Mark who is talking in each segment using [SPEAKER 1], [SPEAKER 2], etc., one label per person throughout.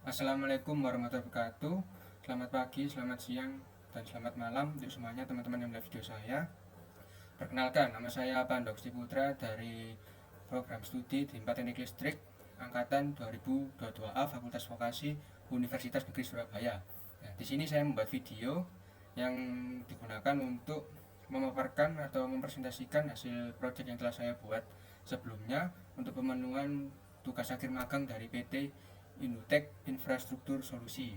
[SPEAKER 1] Assalamualaikum warahmatullahi wabarakatuh. Selamat pagi, selamat siang, dan selamat malam untuk semuanya teman-teman yang melihat video saya. Perkenalkan, nama saya Pandok Putra dari program studi di Teknik Listrik angkatan 2022A Fakultas Vokasi Universitas Negeri Surabaya. Nah, di sini saya membuat video yang digunakan untuk memaparkan atau mempresentasikan hasil proyek yang telah saya buat sebelumnya untuk pemenuhan tugas akhir magang dari PT Indutek Infrastruktur Solusi.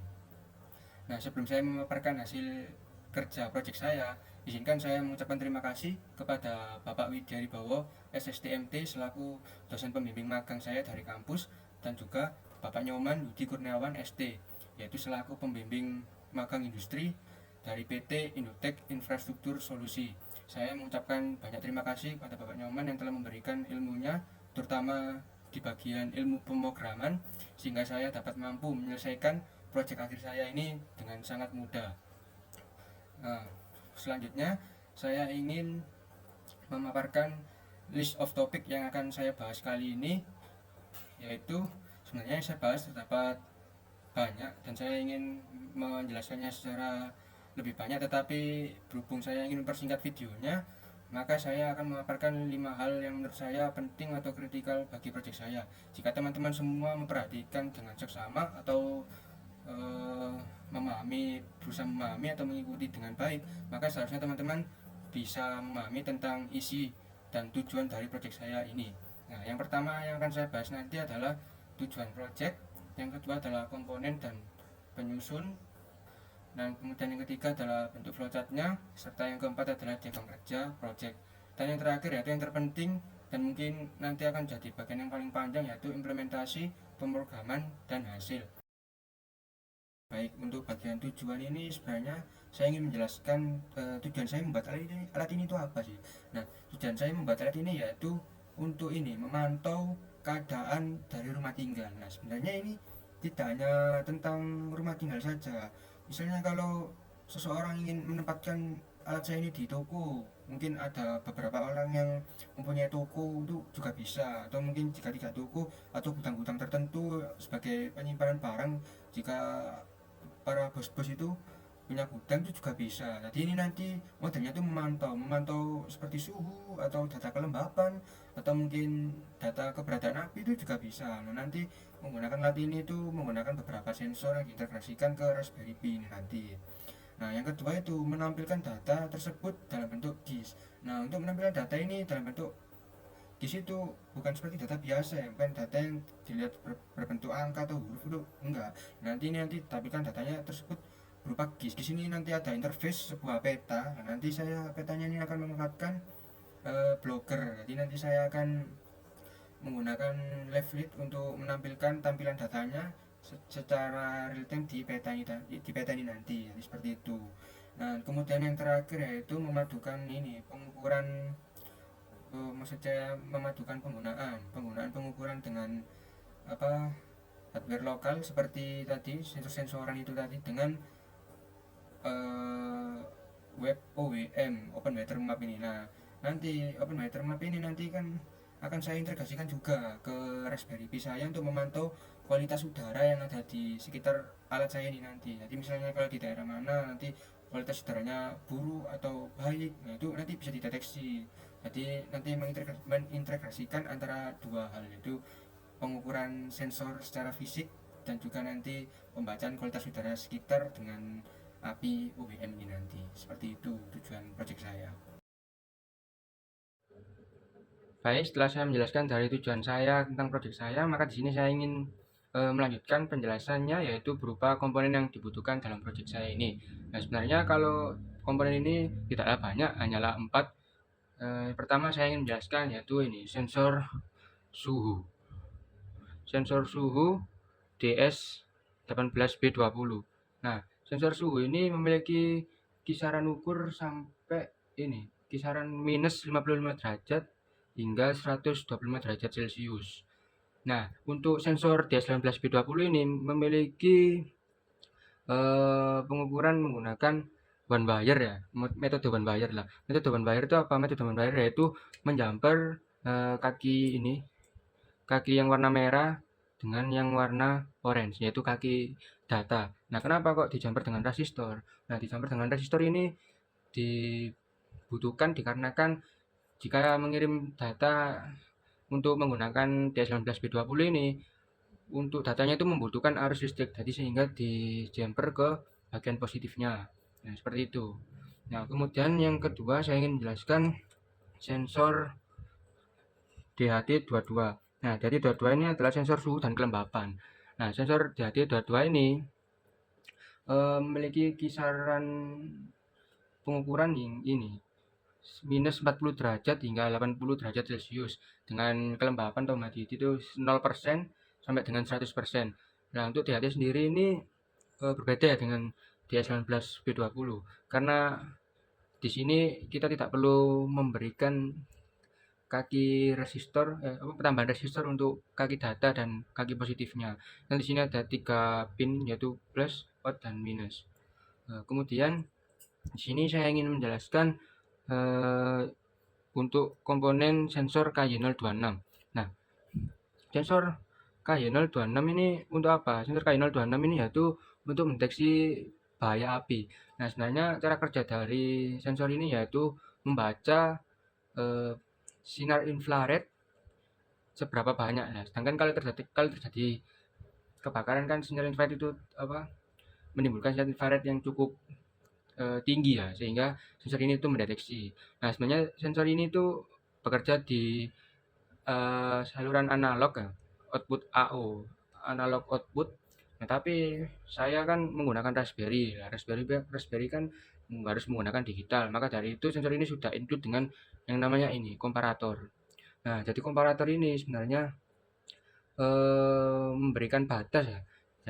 [SPEAKER 1] Nah, sebelum saya memaparkan hasil kerja proyek saya, izinkan saya mengucapkan terima kasih kepada Bapak Widya Wibowo SSTMT selaku dosen pembimbing magang saya dari kampus, dan juga Bapak Nyoman Yudi Kurniawan ST, yaitu selaku pembimbing magang industri dari PT Indutek Infrastruktur Solusi. Saya mengucapkan banyak terima kasih kepada Bapak Nyoman yang telah memberikan ilmunya, terutama di bagian ilmu pemrograman, sehingga saya dapat mampu menyelesaikan proyek akhir saya ini dengan sangat mudah. Nah, selanjutnya saya ingin memaparkan list of topic yang akan saya bahas kali ini, yaitu sebenarnya saya bahas terdapat banyak dan saya ingin menjelaskannya secara lebih banyak, tetapi berhubung saya ingin mempersingkat videonya, maka saya akan memaparkan 5 hal yang menurut saya penting atau kritikal bagi proyek saya. Jika teman-teman semua memperhatikan dengan seksama atau berusaha memahami atau mengikuti dengan baik, maka seharusnya teman-teman bisa memahami tentang isi dan tujuan dari proyek saya ini. Nah, yang pertama yang akan saya bahas nanti adalah tujuan proyek, yang kedua adalah komponen dan penyusun, dan kemudian yang ketiga adalah bentuk flowchartnya, serta yang keempat adalah diagram kerja proyek, dan yang terakhir yaitu yang terpenting dan mungkin nanti akan jadi bagian yang paling panjang, yaitu implementasi pemrograman dan hasil. Baik, untuk bagian tujuan ini sebenarnya saya ingin menjelaskan tujuan saya membuat alat ini itu apa sih. Nah, tujuan saya membuat alat ini yaitu untuk ini memantau keadaan dari rumah tinggal. Nah, sebenarnya ini tidak hanya tentang rumah tinggal saja. Misalnya kalau seseorang ingin menempatkan alat saya ini di toko, mungkin ada beberapa orang yang mempunyai toko itu juga bisa, atau mungkin jika tidak toko atau gudang-gudang tertentu sebagai penyimpanan barang, jika para bos-bos itu punya gudang itu juga bisa. Jadi ini nanti modelnya itu memantau seperti suhu atau data kelembapan atau mungkin data keberadaan api itu juga bisa. Nah, nanti menggunakan alat ini itu menggunakan beberapa sensor yang diintegrasikan ke Raspberry Pi ini nanti. Nah, yang kedua itu menampilkan data tersebut dalam bentuk disk. Nah, untuk menampilkan data ini dalam bentuk disk itu bukan seperti data biasa ya, bukan data yang dilihat berbentuk angka atau huruf, itu enggak. Nanti tampilkan datanya tersebut berupa GIS. Di sini nanti ada interface sebuah peta. Nah, nanti saya petanya ini akan memanfaatkan blogger. Jadi nanti saya akan menggunakan live lead untuk menampilkan tampilan datanya secara real time di peta ini nanti. Jadi seperti itu. Nah, kemudian yang terakhir yaitu memadukan ini pengukuran, maksud saya memadukan penggunaan pengukuran dengan apa, hardware lokal seperti tadi sensor-sensoran itu tadi dengan uh, web OWM, Open Weather Map ini. Nah, nanti Open Weather Map ini nanti kan akan saya integrasikan juga ke Raspberry Pi saya untuk memantau kualitas udara yang ada di sekitar alat saya ini nanti. Jadi misalnya kalau di daerah mana nanti kualitas udaranya buruk atau baik, nah itu nanti bisa dideteksi. Jadi nanti mengintegrasikan antara dua hal, yaitu pengukuran sensor secara fisik dan juga nanti pembacaan kualitas udara sekitar dengan API UBM ini nanti. Seperti itu tujuan proyek saya. Baik, setelah saya menjelaskan dari tujuan saya tentang proyek saya, maka di sini saya ingin melanjutkan penjelasannya, yaitu berupa komponen yang dibutuhkan dalam proyek saya ini. Nah, sebenarnya kalau komponen ini tidaklah banyak, hanyalah 4. Pertama saya ingin menjelaskan yaitu ini sensor suhu. Sensor suhu DS18B20. Nah, sensor suhu ini memiliki kisaran ukur sampai ini, kisaran minus 55 derajat hingga 125 derajat Celcius. Nah, untuk sensor DS18B20 ini memiliki pengukuran menggunakan one wire ya, metode one wire lah. Metode one wire itu apa? Metode one wire yaitu menjumper kaki yang warna merah dengan yang warna orange, yaitu kaki data. Nah, kenapa kok dijumper dengan resistor? Nah, dijumper dengan resistor ini dibutuhkan dikarenakan jika mengirim data untuk menggunakan DS19B20 ini, untuk datanya itu membutuhkan arus listrik, jadi sehingga dijumper ke bagian positifnya. Nah, seperti itu. Nah, kemudian yang kedua saya ingin menjelaskan sensor DHT22. Nah, DHT22 ini adalah sensor suhu dan kelembapan. Nah, sensor DHT22 ini memiliki kisaran pengukuran yang ini minus 40 derajat hingga 80 derajat Celcius dengan kelembapan otomatis itu 0% sampai dengan 100%. Nah, untuk DHT sendiri ini berbeda dengan DS19B20 karena di sini kita tidak perlu memberikan kaki resistor tambahan resistor untuk kaki data dan kaki positifnya. Dan di sini ada 3 pin yaitu plus, out dan minus. Kemudian di sini saya ingin menjelaskan untuk komponen sensor KY026. Nah, sensor KY026 ini untuk apa? Sensor KY026 ini yaitu untuk mendeteksi bahaya api. Nah, sebenarnya cara kerja dari sensor ini yaitu membaca sinar infrared seberapa banyak. Nah, sedangkan kalau terjadi kebakaran kan sinar infrared itu menimbulkan sinar infrared yang cukup tinggi ya, sehingga sensor ini itu mendeteksi. Nah, sebenarnya sensor ini itu bekerja di saluran analog ya, output AO, analog output. Nah, tapi saya kan menggunakan Raspberry. Nah, Raspberry kan harus menggunakan digital. Maka dari itu sensor ini sudah include dengan yang namanya ini komparator. Nah, jadi komparator ini sebenarnya memberikan batas ya.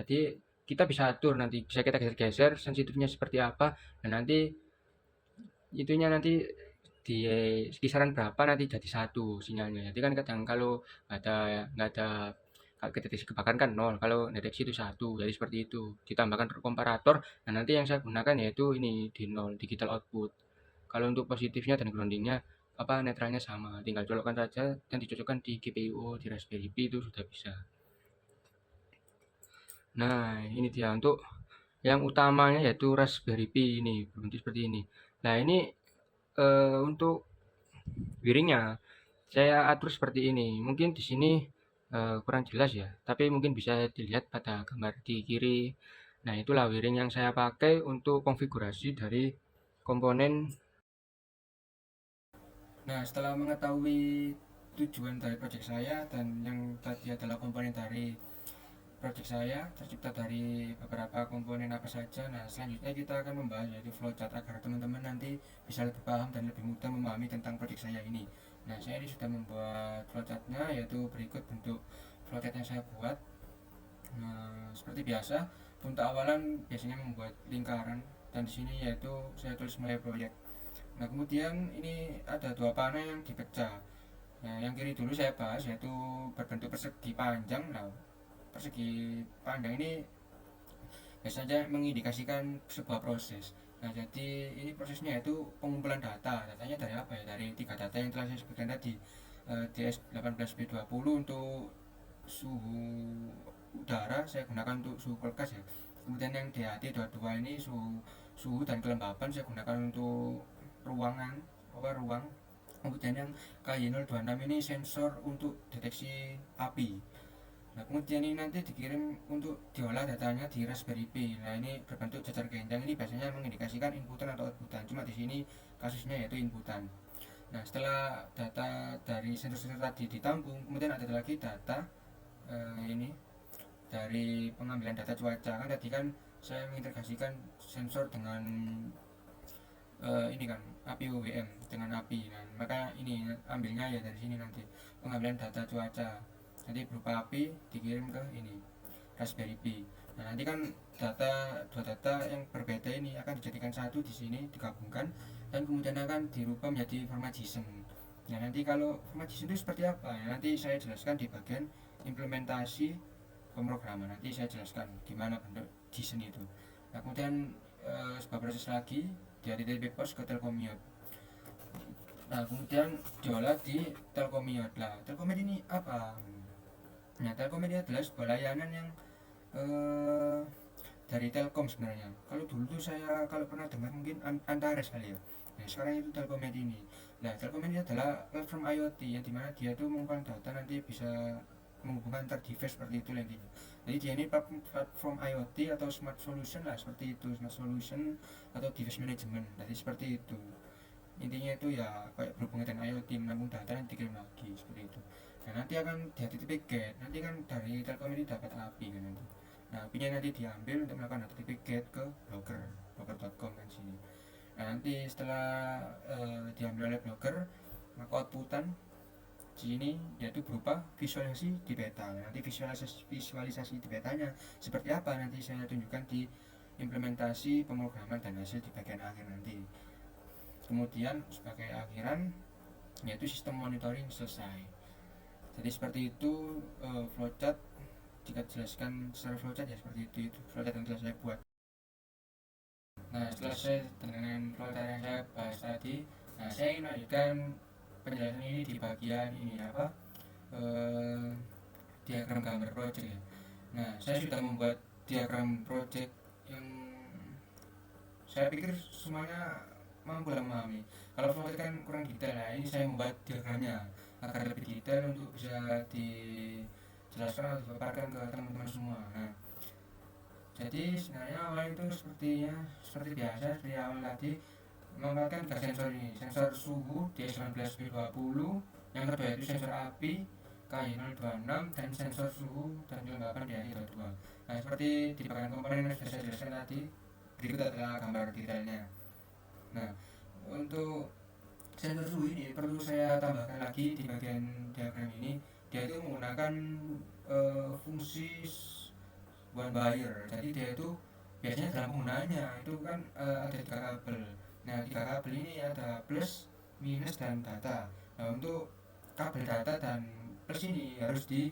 [SPEAKER 1] Jadi kita bisa atur nanti, bisa kita geser-geser sensitifnya seperti apa, dan nanti itunya nanti di kisaran berapa nanti jadi satu sinyalnya. Jadi kan kadang kalau nggak ada kalau deteksi kebakaran kan nol, kalau deteksi itu satu, jadi seperti itu. Ditambahkan komparator, nah nanti yang saya gunakan yaitu ini di nol, digital output. Kalau untuk positifnya dan groundingnya netralnya sama, tinggal colokkan saja dan dicocokkan di GPIO di Raspberry Pi itu sudah bisa. Nah, ini dia untuk yang utamanya yaitu Raspberry Pi ini berbentuk seperti ini. Nah, ini untuk wiringnya saya atur seperti ini. Mungkin di sini kurang jelas ya, tapi mungkin bisa dilihat pada gambar di kiri. Nah, itulah wiring yang saya pakai untuk konfigurasi dari komponen. Nah, setelah mengetahui tujuan dari project saya dan yang tadi adalah komponen dari project saya tercipta dari beberapa komponen apa saja. Nah, selanjutnya kita akan membahas yaitu flowchart agar teman-teman nanti bisa lebih paham dan lebih mudah memahami tentang project saya ini. Nah, saya ini sudah membuat flowchartnya, yaitu berikut bentuk flowchart yang saya buat. Nah, seperti biasa, untuk awalan biasanya membuat lingkaran dan di sini yaitu saya tulis mulai proyek. Nah, kemudian ini ada dua panel yang dipecah. Nah, yang kiri dulu saya bahas yaitu berbentuk persegi panjang. Nah, persegi panjang ini biasanya mengindikasikan sebuah proses. Nah, jadi ini prosesnya yaitu pengumpulan data. Datanya dari apa ya? Dari tiga data yang telah saya sebutkan tadi. DS18B20 untuk suhu udara saya gunakan untuk suhu kulkas ya. Kemudian yang DHT22 ini suhu dan kelembapan saya gunakan untuk ruang. Kemudian yang KY026 ini sensor untuk deteksi api. Nah, kemudian ini nanti dikirim untuk diolah datanya di Raspberry Pi. Nah, ini berbentuk jajar genjang, ini biasanya mengindikasikan inputan atau outputan. Cuma di sini kasusnya yaitu inputan. Nah, setelah data dari sensor-sensor tadi ditampung, kemudian ada lagi data ini dari pengambilan data cuaca. Kan tadi kan saya mengintegrasikan sensor dengan ini kan api UWM dengan api. Nah, maka ini ambilnya ya dari sini nanti pengambilan data cuaca. Nanti berupa api dikirim ke ini Raspberry Pi. Nah, nanti kan dua data yang berbeda ini akan dijadikan satu di sini, digabungkan dan kemudian akan dirubah menjadi format JSON. Nah, nanti kalau format JSON itu seperti apa ya, nanti saya jelaskan di bagian implementasi pemrograman. Nanti saya jelaskan gimana bentuk JSON itu. Nah, kemudian sebuah proses lagi dari DTP Pos ke Telkomyot. Nah, kemudian diolah di Telkomyot. Lah, Telkomyot ini apa? Nah, Telkom ini adalah sebuah layanan yang eh, dari Telkom sebenarnya. Kalau dulu tuh saya kalau pernah dengar mungkin Antares kali ya. Nah, sekarang itu Telkommed ini. Nah, Telkommed ini adalah platform IoT yang dimana dia tuh mengumpulkan data nanti bisa menghubungkan antar device seperti itu nantinya. Jadi dia ini platform IoT atau smart solution lah seperti itu, smart solution atau device management. Jadi seperti itu. Intinya itu ya kayak berhubungan dengan IoT menampung data dan dikirim lagi seperti itu. Nah, nanti akan certificate. Nanti kan dari Telkom ini dapat API kan nanti. Nah, API-nya nanti diambil untuk melakukan certificate ke blogger.com kan sini. Nah, nanti setelah diambil oleh blogger, maka outputan sini yaitu berupa visualisasi di peta. Nah, nanti visualisasi di petanya seperti apa nanti saya tunjukkan di implementasi pemrograman dan hasil di bagian akhir nanti. Kemudian sebagai akhiran yaitu sistem monitoring selesai. Jadi seperti itu flowchart. Jika dijelaskan secara flowchart ya seperti itu flowchart yang telah saya buat. Nah, selesai dengan flowchart yang saya bahas tadi. Nah, saya ingin lanjutkan penjelasan ini di bagian ini apa diagram gambar project ya. Nah, saya sudah membuat diagram project yang saya pikir semuanya mampu lah memahami. Kalau flowchart kan kurang detail, nah ini saya membuat diagramnya agar lebih detail untuk bisa dijelaskan atau dipaparkan ke teman-teman semua. Nah, jadi sebenarnya awal itu seperti biasa seperti awal tadi menggunakan tiga sensor ini, sensor suhu DS19B20, yang kedua itu sensor api KY026 dan sensor suhu dan kelembapan DHI22. Nah, seperti di bagian komponen yang sudah saya jelaskan tadi, berikut adalah gambar detailnya. Nah, untuk sensor suhu ini perlu saya tambahkan lagi di bagian diagram ini. Dia itu menggunakan fungsi one wire. Jadi dia itu biasanya dalam penggunaannya itu kan ada tiga kabel. Nah, tiga kabel ini ada plus, minus, dan data. Nah, untuk kabel data dan plus ini harus di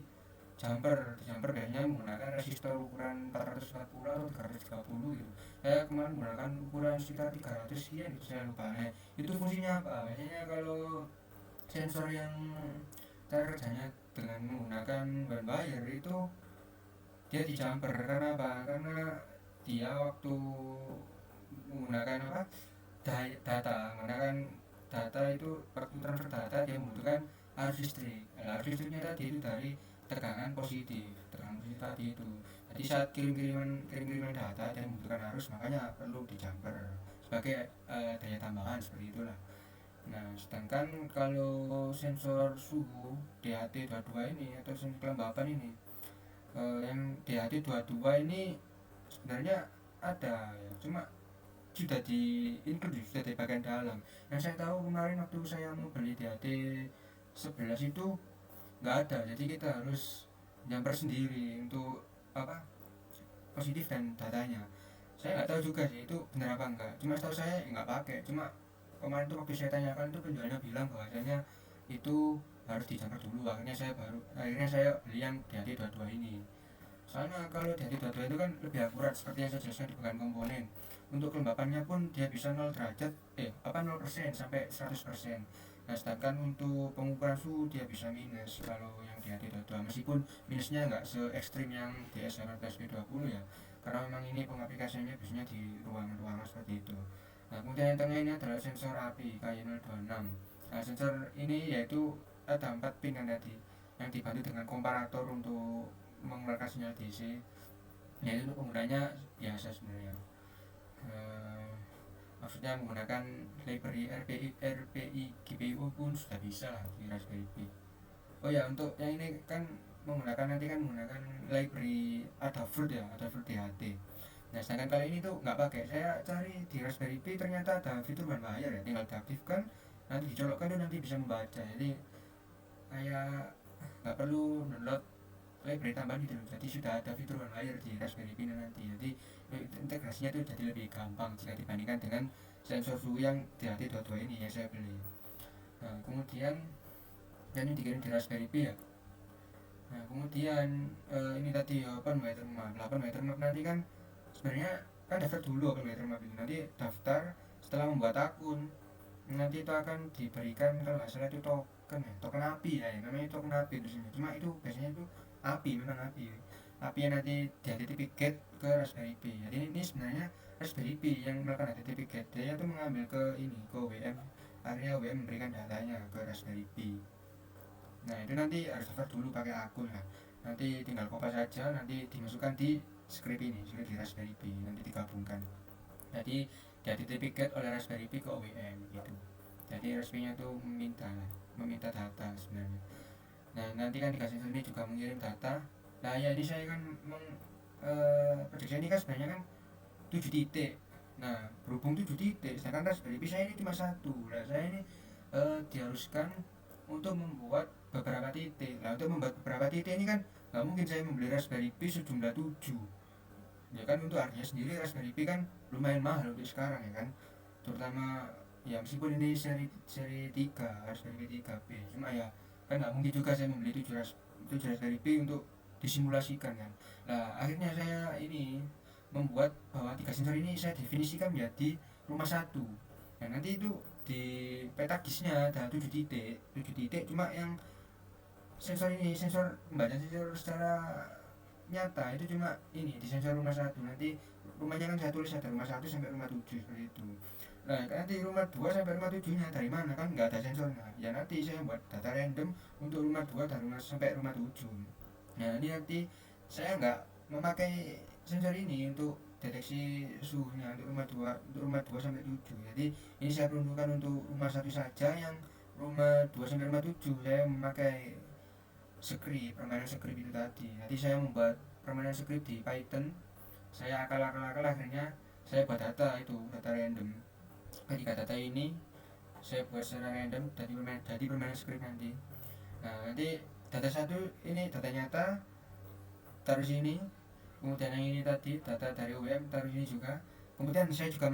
[SPEAKER 1] jumper biasanya menggunakan resistor ukuran 440 atau 330 gitu. Saya kemarin menggunakan ukuran sekitar 300 sekian gitu, saya lupa. Nah, itu fungsinya apa? Biasanya kalau sensor yang cara kerjanya dengan menggunakan one wire itu dia di jumper karena apa? Karena dia waktu menggunakan apa? Data, menggunakan data itu waktu transfer data dia membutuhkan arus listrik. Nah, arus listriknya tadi itu dari tegangan positif tadi itu. Jadi saat kirim-kiriman data dan membutuhkan arus, makanya perlu di jumper sebagai daya tambahan seperti itulah. Nah, sedangkan kalau sensor suhu DHT22 ini atau sensor kelembapan ini yang DHT22 ini sebenarnya ada ya, cuma sudah include sudah di bagian dalam. Yang saya tahu kemarin waktu saya mau beli DHT11 itu nggak ada, jadi kita harus nyamper sendiri untuk apa positif dan datanya. Saya nggak tahu juga sih itu benar apa enggak, cuma tahu saya nggak pakai. Cuma kemarin tuh waktu saya tanyakan itu penjualnya bilang bahwasanya itu harus dicampur dulu. Akhirnya saya beli yang DHT22 ini. Soalnya kalau DHT22 itu kan lebih akurat seperti yang saya jelaskan di bagian komponen. Untuk kelembapannya pun dia bisa 0 derajat 0% sampai 100%. Nah, sedangkan untuk pengukuran suhu dia bisa minus kalau yang DHT22, meskipun minusnya nggak se ekstrim yang DS18B20 ya, karena memang ini pengaplikasiannya biasanya di ruangan-ruangan seperti itu. Nah, kemudian yang tengah ini adalah sensor api KY026. Nah, sensor ini yaitu ada 4 pin kan tadi yang dibantu dengan komparator untuk mengeluarkan sinyal DC, yaitu penggunanya biasa sebenarnya. Maksudnya menggunakan library RPI GPU pun sudah bisa lah di Raspberry Pi. Oh ya, untuk yang ini kan nanti kan menggunakan library Adafruit ya, Adafruit DHT. Nah, sedangkan kali ini tuh nggak pakai. Saya cari di Raspberry Pi ternyata ada fitur one wire ya, tinggal diaktifkan, nanti dicolokkan tuh nanti bisa membaca. Jadi kayak nggak perlu download library tambahan gitu. Jadi sudah ada fitur one wire di Raspberry Pi nanti. Jadi integrasinya tuh jadi lebih gampang jika dibandingkan dengan sensor suhu yang DHT22 ini yang saya beli. Nah, kemudian ini dikirim di Raspberry Pi ya. Nah, kemudian ini tadi open watermark. 8 watermark nanti kan sebenarnya kan daftar dulu open watermark ini. Nanti daftar setelah membuat akun. Nanti itu akan diberikan kalau nggak salah itu token ya, token API ya, namanya token API di sini. Cuma itu biasanya itu api yang nanti di HTTP GET ke Raspberry Pi. Jadi ini sebenarnya Raspberry Pi yang melakukan HTTP GET, dia itu mengambil ke WM, akhirnya WM memberikan datanya ke Raspberry Pi. Nah itu nanti harus daftar dulu pakai akun lah, nanti tinggal copy saja, nanti dimasukkan di script di Raspberry Pi, nanti digabungkan. Jadi di HTTP GET oleh Raspberry Pi ke OWM gitu. Jadi Raspberry nya itu meminta data sebenarnya. Nah nanti kan dikasih ini juga mengirim data. Nah ya ini saya kan proyeksi ini kan sebenarnya kan 7 titik. Nah berhubung 7 titik, sedangkan Raspberry Pi saya ini cuma satu. Nah saya ini diharuskan untuk membuat beberapa titik. Nah untuk membuat beberapa titik ini kan nggak mungkin saya membeli Raspberry Pi sejumlah 7. Ya kan untuk harganya sendiri Raspberry Pi kan lumayan mahal untuk sekarang ya kan, terutama ya meskipun ini seri 3 Raspberry Pi 3B, cuma ya kan nggak mungkin juga saya membeli 7 Raspberry Pi untuk disimulasikan kan. Nah akhirnya saya ini membuat bahwa 3 sensor ini saya definisikan menjadi rumah satu. Nah nanti itu di peta GIS-nya ada 7 titik, 7 titik, cuma yang sensor ini, sensor membaca sensor secara nyata itu cuma ini di sensor rumah satu. Nanti rumahnya kan saya tulis ada rumah 1 sampai rumah 7 seperti itu. Nah nanti rumah 2 sampai rumah 7 nya dari mana, kan nggak ada sensornya. Ya nanti saya buat data random untuk rumah 2 dan rumah sampai rumah 7. Nah ini nanti saya nggak memakai sensor ini untuk deteksi suhunya untuk rumah 2 sampai 7. Jadi ini saya peruntukkan untuk rumah 1 saja, yang rumah 2 sampai rumah 7 saya memakai script, permainan script itu tadi. Nanti saya membuat permainan script di Python, saya akal akhirnya saya buat data itu, data random. Ketika data ini saya buat secara random jadi permainan script nanti. Nah nanti data satu ini data nyata taruh sini, kemudian yang ini tadi data dari OWM taruh sini juga. Kemudian saya juga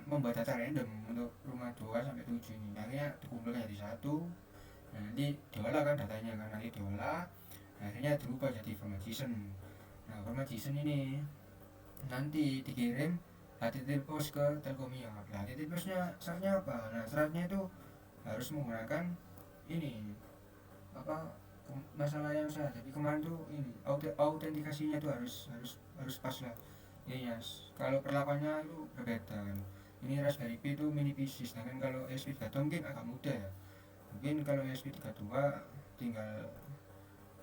[SPEAKER 1] membuat data random untuk rumah 2 sampai 7 ini. Akhirnya dikumpulkan jadi satu. Nah, nanti diolah kan datanya kan, nanti diolah akhirnya berubah jadi format JSON. Nah format JSON ini nanti dikirim HTTP post ke Telkomio. Nah HTTP postnya syaratnya apa? Nah syaratnya itu harus menggunakan ini apa, masalah yang saya jadi kemarin tuh ini autentikasinya tuh harus pas lah. Ya yes. Kalau perlakuannya itu berbeda kan, ini Raspberry Pi itu mini PC, sedangkan kalau ESP32 mungkin agak mudah ya. Mungkin kalau ESP32 tinggal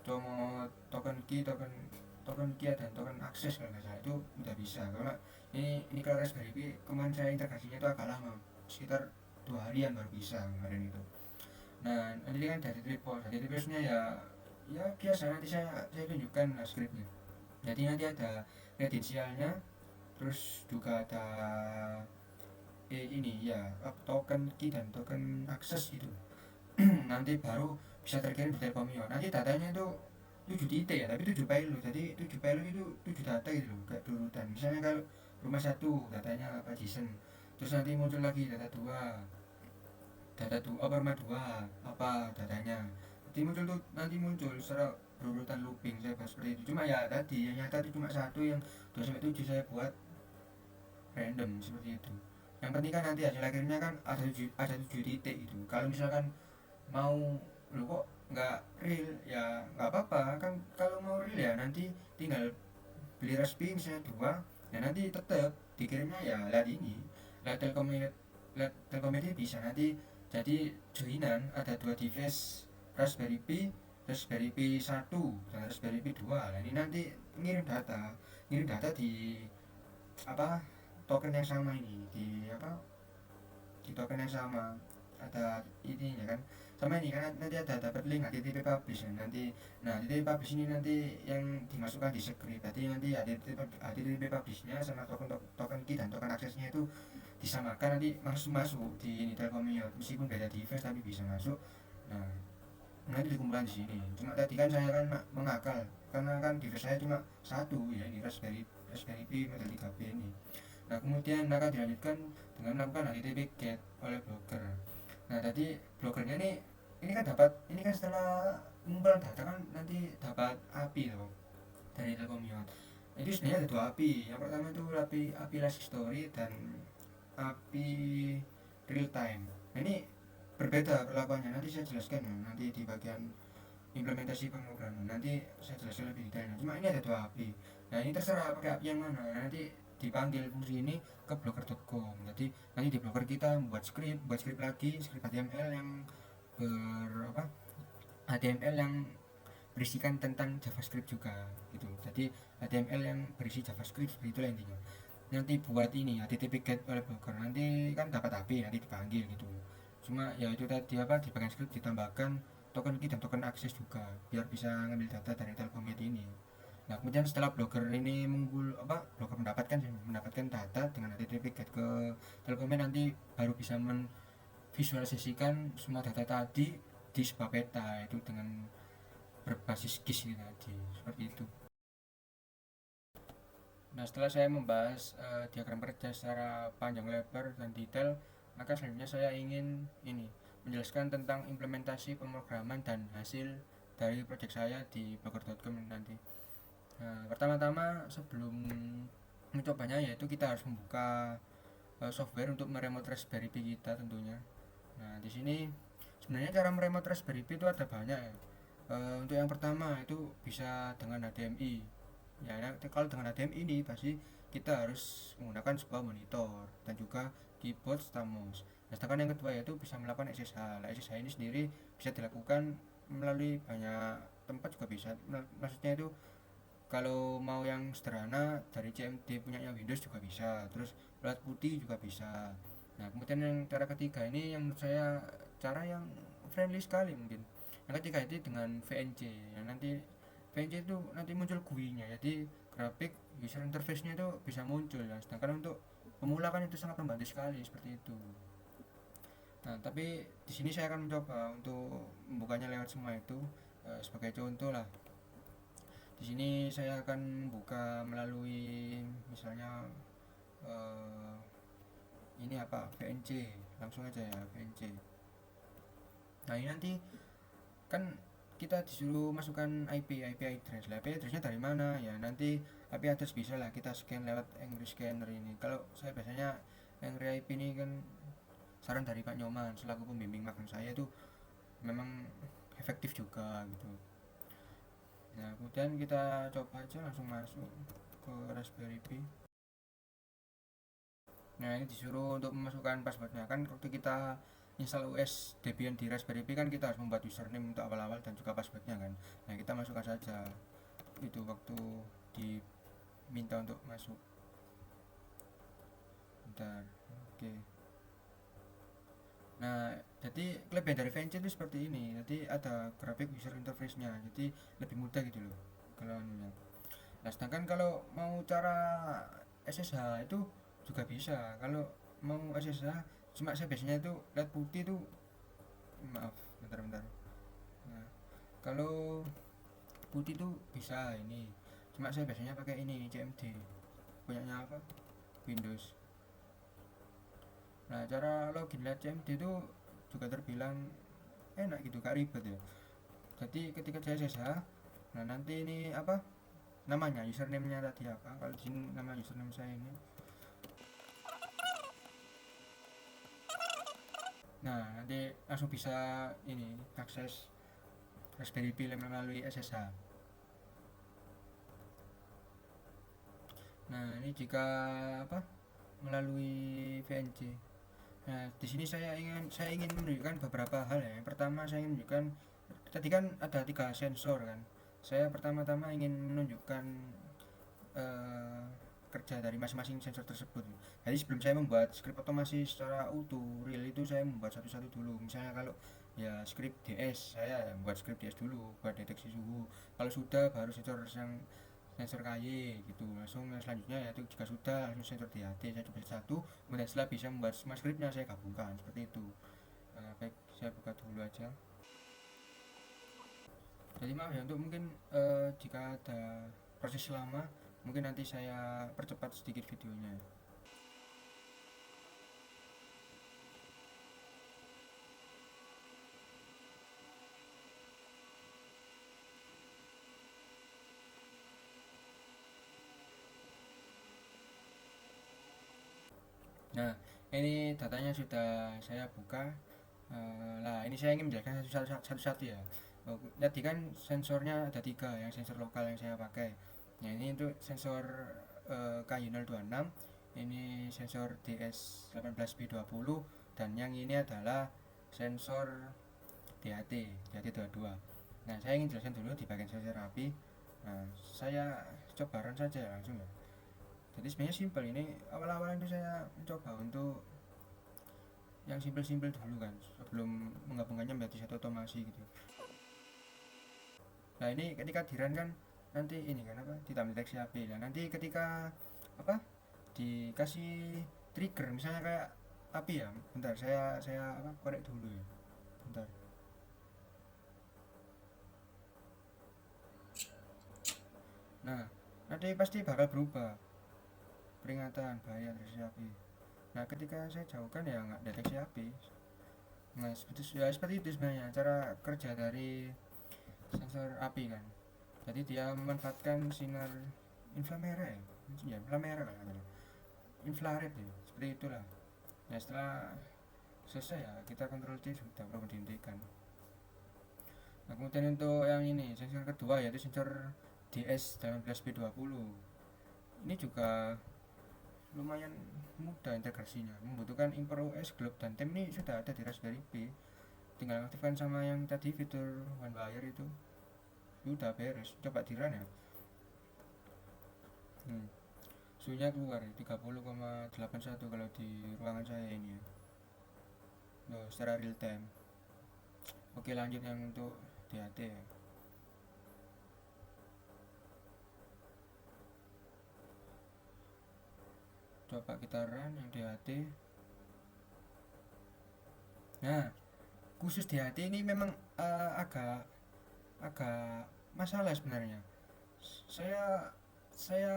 [SPEAKER 1] cuma token key dan token akses kalau nggak salah, itu udah bisa. Kalau ini kalau Raspberry Pi kemarin saya integrasinya itu agak lama, sekitar 2 harian baru bisa kemarin itu. Nah nanti kan dari tripostnya ya biasa, nanti saya tunjukkan scriptnya. Jadi nanti ada kredensialnya, terus juga ada ini ya token key dan token akses gitu. Nanti baru bisa terkirim di Telkomio. Nanti datanya itu 7 titik ya, tapi 7 payload. Jadi 7 payload itu 7 data gitu loh, kayak berurutan. Misalnya kalau rumah 1 datanya apa JSON, terus nanti muncul lagi data 2 apa rumah 2 apa datanya. Nanti muncul secara berurutan looping, saya bahas seperti itu. Cuma ya tadi yang nyata itu cuma satu, yang 2 sampai 7 saya buat random seperti itu. Yang penting kan nanti hasil akhirnya kan ada 7 titik itu. Kalau misalkan mau lu kok nggak real ya nggak apa-apa kan. Kalau mau real ya nanti tinggal beli Raspberry misalnya 2, ya nanti tetap dikirimnya ya lihat Telkomnya bisa nanti jadi joinan, ada 2 device Raspberry Pi 1 dan Raspberry Pi 2. Nah, ini nanti ngirim data di apa, token yang sama ini, di token yang sama ada ini ya kan, sama ini kan nanti ada dapat link HTTP publish ya, nanti. Nah HTTP publish ini nanti yang dimasukkan di script. Berarti nanti HTTP publishnya sama token key dan token aksesnya itu disamakan, nanti masuk di ini Telkomio, meskipun beda device tapi bisa masuk. Nah nanti dikumpulkan di sini. Cuma tadi kan saya kan mengakal karena kan device saya cuma satu ya, ini Raspberry Pi model 3B ini. Nah kemudian akan dilanjutkan dengan melakukan HTTP GET oleh blogger. Nah tadi blogernya ini kan setelah mengumpulkan data kan nanti dapat API loh dari Telkomio. Itu sebenarnya ada 2 API. Yang pertama itu API Elastic Story dan API Real Time. Nah, ini berbeda perlakuannya, nanti saya jelaskan ya, nanti di bagian implementasi pemrograman. Nanti saya jelaskan lebih detailnya. Cuma ini ada 2 API. Nah ini terserah pakai API yang mana. Nanti dipanggil fungsi ini ke blogger.com. Jadi nanti di blogger kita buat script lagi, script HTML yang HTML yang berisikan tentang JavaScript juga gitu. Jadi HTML yang berisi JavaScript seperti itulah intinya. Nanti buat ini HTTP GET oleh blogger, nanti kan dapat API, nanti dipanggil gitu. Cuma ya itu tadi di bagian script ditambahkan token key dan token akses juga biar bisa ngambil data dari Telkomnet ini. Nah kemudian setelah blogger ini blogger mendapatkan data dengan HTTP GET ke Telkomnet, nanti baru bisa menvisualisasikan semua data tadi di sebuah peta itu dengan berbasis GIS tadi, seperti itu. Nah setelah saya membahas diagram kerja secara panjang lebar dan detail, maka selanjutnya saya ingin menjelaskan tentang implementasi pemrograman dan hasil dari proyek saya di blogger.com nanti. Nah, pertama-tama sebelum mencobanya yaitu kita harus membuka software untuk meremote Raspberry Pi kita tentunya. Nah di sini sebenarnya cara meremote Raspberry Pi itu ada banyak ya. Untuk yang pertama itu bisa dengan HDMI. Ya, kalau dengan HDMI ini pasti kita harus menggunakan sebuah monitor dan juga keyboard serta mouse. Nah, sedangkan yang kedua yaitu bisa melakukan SSH. Nah, SSH ini sendiri bisa dilakukan melalui banyak tempat juga bisa. Maksudnya itu kalau mau yang sederhana dari CMD punyanya Windows juga bisa, terus pelat putih juga bisa. Nah kemudian yang cara ketiga ini yang menurut saya cara yang friendly sekali mungkin. Yang ketiga itu dengan VNC, yang nanti VNC itu nanti muncul GUI-nya, jadi grafik user interface-nya itu bisa muncul ya. Sedangkan untuk pemula kan itu sangat membantu sekali seperti itu. Nah tapi di sini saya akan mencoba untuk membukanya lewat semua itu sebagai contoh lah. Di sini saya akan buka melalui misalnya ini VNC, langsung aja ya VNC. Nah ini nanti kan kita disuruh masukkan IP address. IP addressnya dari mana ya, nanti IP address bisa lah kita scan lewat Angry Scanner ini. Kalau saya biasanya Angry IP ini kan saran dari Pak Nyoman selaku pembimbing magang saya itu memang efektif juga gitu. Nah kemudian kita coba aja langsung masuk ke Raspberry Pi. Nah ini disuruh untuk memasukkan passwordnya. Kan waktu kita install OS Debian di Raspberry Pi kan kita harus membuat username untuk awal-awal dan juga passwordnya kan. Nah kita masukkan saja itu waktu diminta untuk masuk. Bentar, oke. Nah jadi kelebihan dari VNC itu seperti ini. Jadi ada grafik user interface-nya, jadi lebih mudah gitu loh kalau anunya. Nah sedangkan kalau mau cara SSH itu juga bisa. Kalau mau SSH cuma saya biasanya itu lihat putih itu, maaf bentar. Nah kalau putih itu bisa ini, cuma saya biasanya pakai ini CMD punyanya Windows. Nah cara login lihat CMD itu juga terbilang enak gitu, gak ribet ya. Jadi ketika saya SSH, nah nanti ini namanya username-nya tadi kalau di sini nama username saya ini. Nah nanti langsung bisa ini akses Raspberry Pi melalui SSH. Nah ini jika melalui VNC. Nah di sini saya ingin menunjukkan beberapa hal ya. Yang pertama saya ingin menunjukkan, tadi kan ada 3 sensor kan. Saya pertama-tama ingin menunjukkan kerja dari masing-masing sensor tersebut. Jadi sebelum saya membuat script otomasi secara utuh real itu saya membuat satu-satu dulu. Misalnya kalau ya script DS, saya membuat script DS dulu buat deteksi suhu. Kalau sudah baru sensor KY gitu. Langsung yang selanjutnya yaitu jika sudah langsung sensor DHT saya coba satu. Kemudian setelah bisa membuat semua scriptnya saya gabungkan seperti itu. Baik, saya buka dulu aja. Jadi maaf ya untuk mungkin jika ada proses lama, mungkin nanti saya percepat sedikit videonya. Nah ini datanya sudah saya buka. Nah ini saya ingin menjelaskan satu-satu ya. Oh, tadi kan sensornya ada tiga, yang sensor lokal yang saya pakai. Nah ini untuk sensor KY026, ini sensor DS18B20, dan yang ini adalah sensor DHT22. Nah saya ingin jelaskan dulu di bagian sensor api. Nah saya coba run saja langsung ya. Jadi sebenarnya simpel, ini awal-awal itu saya mencoba untuk yang simpel-simpel dulu kan sebelum menggabungkannya menjadi satu otomasi gitu. Nah ini ketika di run kan nanti ini kan apa ditambah deteksi api. Nah nanti ketika apa dikasih trigger misalnya kayak api ya, bentar saya apa korek dulu ya, bentar. Nah nanti pasti bakal berubah peringatan bahaya deteksi api. Nah ketika saya jauhkan ya nggak deteksi api. Nah seperti itu sebenarnya cara kerja dari sensor api kan. Jadi dia memanfaatkan sinar inframerah ya, ya inframerah kan katanya, infrared ya, seperti itulah. Nah setelah selesai ya kita kontrol C sudah perlu dihentikan. Nah kemudian untuk yang ini sensor kedua yaitu sensor DS18B20, ini juga lumayan mudah integrasinya, membutuhkan import OS, globe, dan tem ini sudah ada di Raspberry Pi, tinggal aktifkan sama yang tadi fitur one wire itu udah beres. Coba di run ya. Suhunya keluar ya, 30,81 kalau di ruangan saya ini ya. Loh, secara real time. Oke lanjut yang untuk DHT ya. Coba kita run yang DHT. Nah khusus DHT ini memang agak agak masalah sebenarnya. Saya saya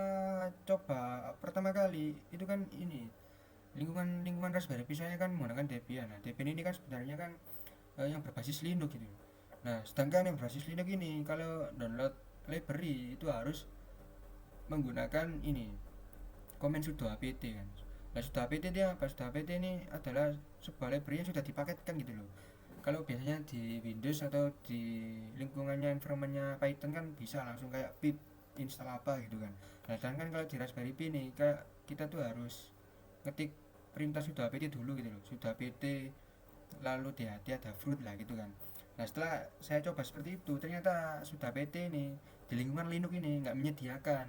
[SPEAKER 1] coba pertama kali itu kan ini lingkungan lingkungan Raspberry Pi saya kan menggunakan Debian. Nah Debian ini kan sebenarnya kan yang berbasis Linux gitu. Nah sedangkan yang berbasis Linux ini kalau download library itu harus menggunakan ini komen sudo apt kan. Nah sudo apt dia apa, sudo apt ini adalah sebuah library yang sudah dipaketkan gitu loh. Kalau biasanya di Windows atau di lingkungannya environmentnya Python kan bisa langsung kayak pip install apa gitu kan. Nah sedangkan kalau di Raspberry Pi nih kayak kita tuh harus ngetik perintah sudo apt dulu gitu loh, sudo apt lalu DHT ada fruit lah gitu kan. Nah setelah saya coba seperti itu ternyata sudo apt ini di lingkungan Linux ini nggak menyediakan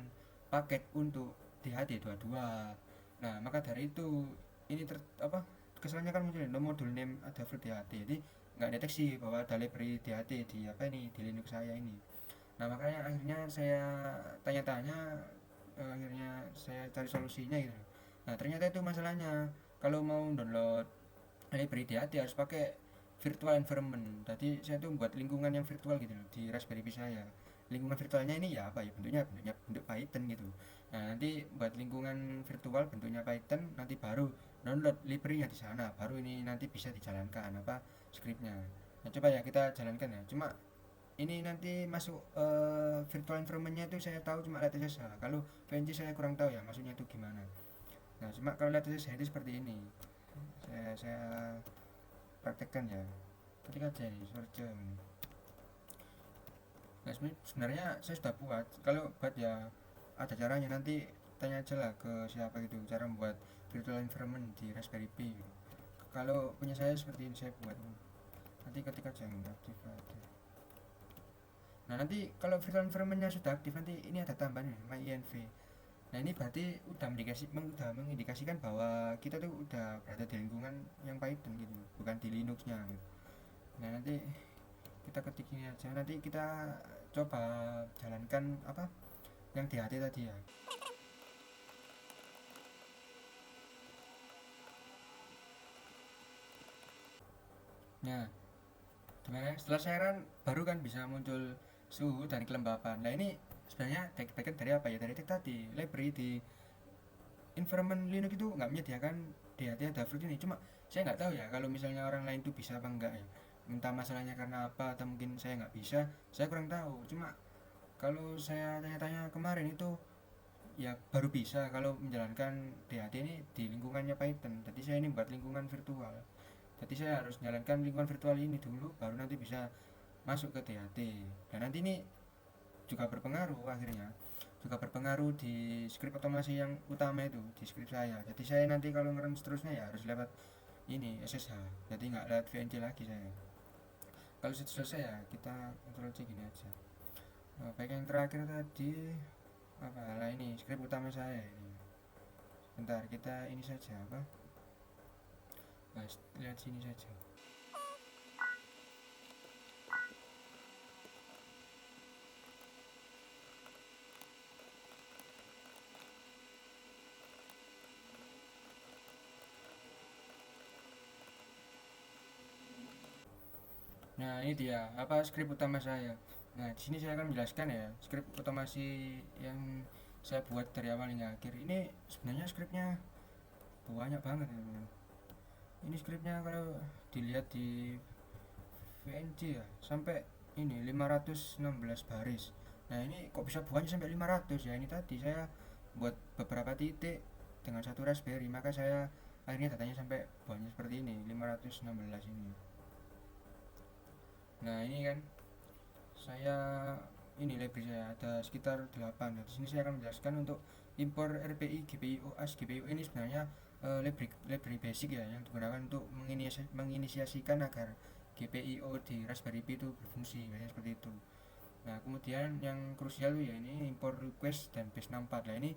[SPEAKER 1] paket untuk DHT22. Nah maka dari itu ini apa kesannya kan muncul no modul name ada fruit DHT, jadi nggak deteksi bahwa ada library DHT di apa ini di Linux saya ini. Nah makanya akhirnya saya tanya-tanya, akhirnya saya cari solusinya gitu. Nah ternyata itu masalahnya, kalau mau download library DHT harus pakai virtual environment. Jadi saya tuh buat lingkungan yang virtual gitu loh di Raspberry Pi saya. Lingkungan virtualnya ini ya apa ya, bentuknya bentuk Python gitu. Nah nanti buat lingkungan virtual bentuknya Python, nanti baru download library-nya di sana, baru ini nanti bisa dijalankan apa scriptnya. Nah coba ya kita jalankan ya. Cuma ini nanti masuk virtual environment-nya itu saya tahu cuma lihat saja. Kalau PNG saya kurang tahu ya maksudnya itu gimana. Nah cuma kalau lihat saja itu seperti ini. Saya praktekkan ya. Ketik aja ini search ini. Nah sebenarnya saya sudah buat. Kalau buat ya ada caranya, nanti tanya aja lah ke siapa gitu cara membuat virtual environment di Raspberry Pi. Kalau punya saya seperti ini saya buat. Nanti ketik aja yang aktif. Nah nanti kalau virtual environment-nya sudah aktif nanti ini ada tambahan MyInv. Nah ini berarti udah mengindikasikan bahwa kita tuh udah berada di lingkungan yang Python gitu, bukan di Linux-nya gitu. Nah nanti kita ketik ini aja, nanti kita coba jalankan apa yang DHT tadi ya. Nah gimana setelah saya run baru kan bisa muncul suhu dan kelembapan. Nah ini sebenarnya bagian dari apa ya, dari tadi library di environment Linux itu nggak menyediakan DHT Adafruit ini. Cuma saya nggak tahu ya kalau misalnya orang lain tuh bisa apa enggak ya, entah masalahnya karena apa atau mungkin saya nggak bisa, saya kurang tahu. Cuma kalau saya tanya-tanya kemarin itu ya baru bisa kalau menjalankan DHT ini di lingkungannya Python. Jadi saya ini buat lingkungan virtual, jadi saya harus menjalankan lingkungan virtual ini dulu baru nanti bisa masuk ke THT. Dan nanti ini juga berpengaruh, akhirnya juga berpengaruh di script otomasi yang utama itu, di script saya. Jadi saya nanti kalau ngerun seterusnya ya harus lewat ini SSH, jadi nggak lewat VNC lagi saya. Kalau sudah selesai ya kita kontrol C gini aja. Baik, yang terakhir tadi apa lah, ini script utama saya ini. Bentar, kita ini saja apa, lihat sini saja. Nah, ini dia apa script utama saya. Nah, di sini saya akan menjelaskan ya script otomasi yang saya buat dari awal hingga akhir. Ini sebenarnya scriptnya banyak banget ya, teman. Ini scriptnya kalau dilihat di VNC ya sampai ini 516 baris. Nah, ini kok bisa buahnya sampai 500 ya? Ini tadi saya buat beberapa titik dengan satu Raspberry, maka saya akhirnya datanya sampai buahnya seperti ini, 516 ini. Nah, ini kan saya ini library saya ada sekitar 8. Nah, di sini saya akan menjelaskan untuk impor RPI, GPIO, AS, GPIO ini sebenarnya library basic ya yang digunakan untuk menginisiasikan agar GPIO di Raspberry Pi itu berfungsi, biasanya seperti itu. Nah, kemudian yang krusial ya ini import request dan base64. Nah, ini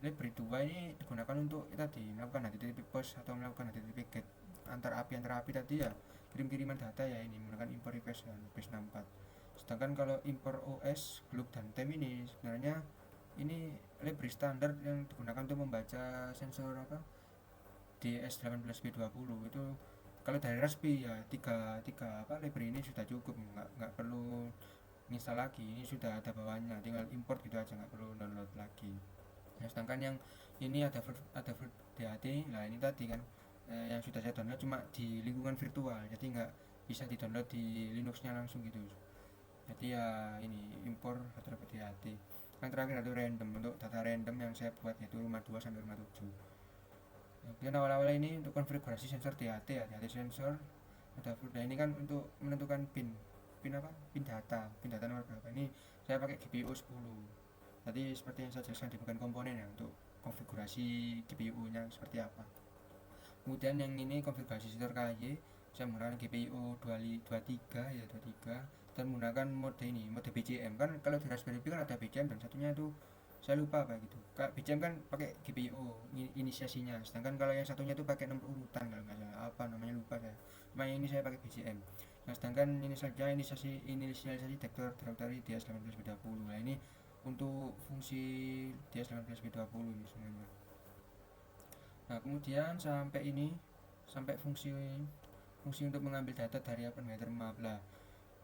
[SPEAKER 1] library 2 ini digunakan untuk tadi melakukan HTTP post atau melakukan HTTP get antar API tadi ya, kirim-kiriman data ya, ini menggunakan import request dan base64. Sedangkan kalau import OS, globe dan tem ini sebenarnya ini library standar yang digunakan untuk membaca sensor apa DS18B20 itu. Kalau dari Raspi ya tiga apa library ini sudah cukup, nggak perlu install lagi, ini sudah ada bawahnya, tinggal import gitu aja, nggak perlu download lagi. Nah, sedangkan yang ini ada DHT, nah ini tadi kan yang sudah saya download cuma di lingkungan virtual, jadi nggak bisa di download di Linuxnya langsung gitu. Jadi ya ini impor atau DHT. Yang terakhir itu random, untuk data random yang saya buat yaitu rumah 2 sampai rumah 7. Kemudian awal-awal ini untuk konfigurasi sensor DHT ya, DHT sensor ada. Nah, ini kan untuk menentukan pin apa, pin data nomor berapa, ini saya pakai GPIO 10. Jadi seperti yang saya jelaskan di bagian komponen ya, untuk konfigurasi GPIO nya seperti apa. Kemudian yang ini konfigurasi sensor KY, saya menggunakan GPIO 23 ya, 23, dan menggunakan mode ini, mode BCM. Kan kalau di Raspberry Pi kan ada BCM dan satunya itu saya lupa apa gitu. Kak, BCM kan pakai GPIO inisiasinya, sedangkan kalau yang satunya itu pakai nomor urutan kalau nggak salah, apa namanya lupa saya. Cuma yang ini saya pakai BCM. Nah, sedangkan ini saja inisialisasi directory DS18B20. Nah, ini untuk fungsi DS18B20 ini sebenarnya. Nah, kemudian sampai fungsi untuk mengambil data dari OpenWeatherMap lah.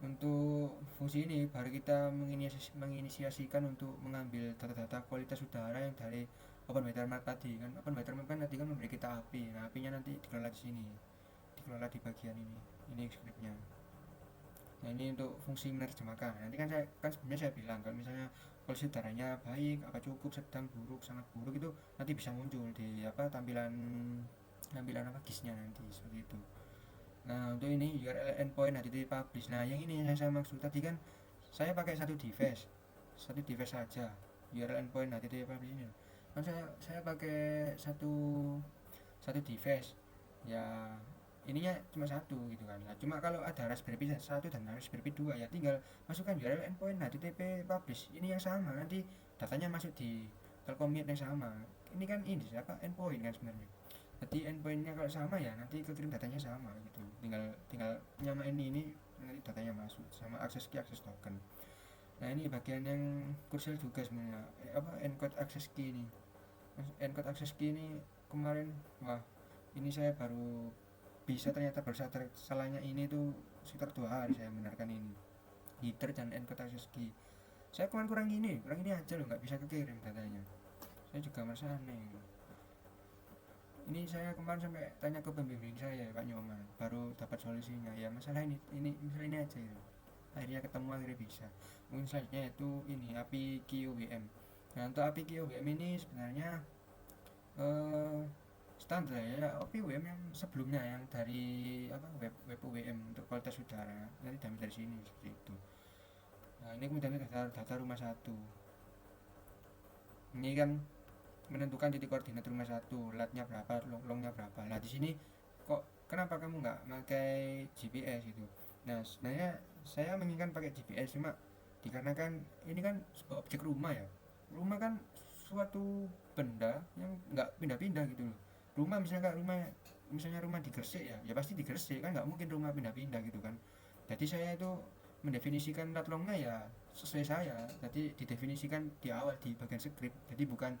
[SPEAKER 1] Untuk fungsi ini baru kita menginisiasikan untuk mengambil data-data kualitas udara yang dari OpenWeatherMap tadi kan. OpenWeatherMap kan tadi kan memberi kita API. Nah, API-nya nanti dikelola di sini, dikelola di bagian ini. Ini scriptnya. Nah, ini untuk fungsi menerjemahkan. Nanti kan sebenarnya saya bilang kalau misalnya kualitas udaranya baik, apa cukup, sedang, buruk, sangat buruk, itu nanti bisa muncul di apa tampilan tampilan apa GIS-nya nanti seperti itu. Nah, untuk ini URL endpoint HTTP publish. Nah, yang ini yang saya maksud tadi kan saya pakai satu device saja, URL endpoint HTTP publish ini. Kan saya pakai satu device ya, ininya cuma satu gitu kan. Nah, cuma kalau ada Raspberry Pi 1 dan Raspberry Pi 2 ya tinggal masukkan URL endpoint HTTP publish ini yang sama, nanti datanya masuk di Telkomnet yang sama. Ini kan ini siapa endpoint kan sebenarnya. Jadi endpointnya kalau sama ya nanti kekirim datanya sama gitu. Tinggal nyamain ini nanti datanya masuk sama akses key, akses token. Nah, ini bagian yang krusial juga sebenarnya. Apa encode access key ini. Encode access key ini kemarin wah, ini saya baru bisa, ternyata baru sadar salahnya ini tuh sekitar 2 hari saya benarkan ini. Header dan encode access key. Saya kurang ini aja loh, nggak bisa kekirim datanya. Saya juga merasa aneh. Ini saya kemarin sampai tanya ke pembimbing saya Pak Nyoman, baru dapat solusinya. Ya masalah ini masalah ini aja ya. Akhirnya ketemu, akhirnya bisa. Mungkin selanjutnya itu ini API QWM. Nah, untuk API QWM ini sebenarnya standar ya OPWM yang sebelumnya yang dari apa web UWM untuk kualitas udara nanti diambil dari sini seperti itu. Nah ini kemudian data rumah satu, ini kan menentukan titik koordinat rumah satu, latnya berapa, longnya berapa. Nah di sini kok kenapa kamu nggak pakai GPS gitu? Nah sebenarnya saya menginginkan pakai GPS, cuma dikarenakan ini kan sebuah objek rumah ya, rumah kan suatu benda yang nggak pindah-pindah gitu loh. Rumah misalnya rumah di Gresik ya pasti di Gresik kan, nggak mungkin rumah pindah-pindah gitu kan. Jadi saya itu mendefinisikan lat longnya ya sesuai saya, jadi didefinisikan di awal di bagian script, jadi bukan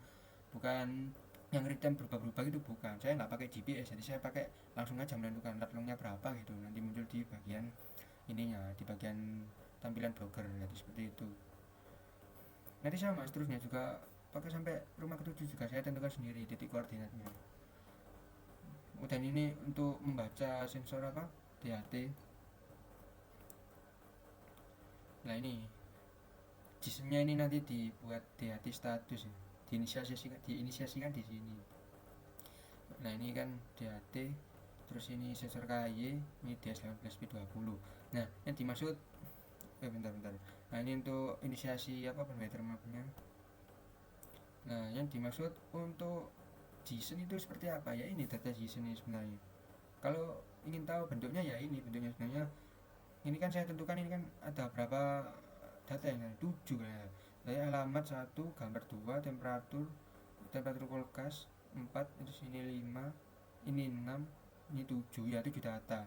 [SPEAKER 1] bukan yang return berubah-berubah gitu, bukan. Saya nggak pakai GPS, jadi saya pakai langsung aja menentukan lat longnya berapa gitu, nanti muncul di bagian ininya, di bagian tampilan broker, jadi seperti itu. Nanti sama seterusnya juga pakai sampai rumah ketujuh juga saya tentukan sendiri titik koordinatnya. Kemudian ini untuk membaca sensor apa DHT. Nah ini JSON-nya ini nanti dibuat DHT status ya, diinisiasikan di sini. Nah ini kan DHT, terus ini sensor KY, ini DS18P20. Nah yang dimaksud bentar. Nah ini untuk inisiasi apa parameter mapnya. Nah yang dimaksud untuk JSON itu seperti apa ya, ini data JSON ini sebenarnya. Kalau ingin tahu bentuknya ya ini bentuknya sebenarnya. Ini kan saya tentukan ini kan ada berapa data yang 7 ya. Saya alamat 1, gambar 2, temperatur kulkas 4, terus ini 5, ini 6, ini 7 ya, 7 data.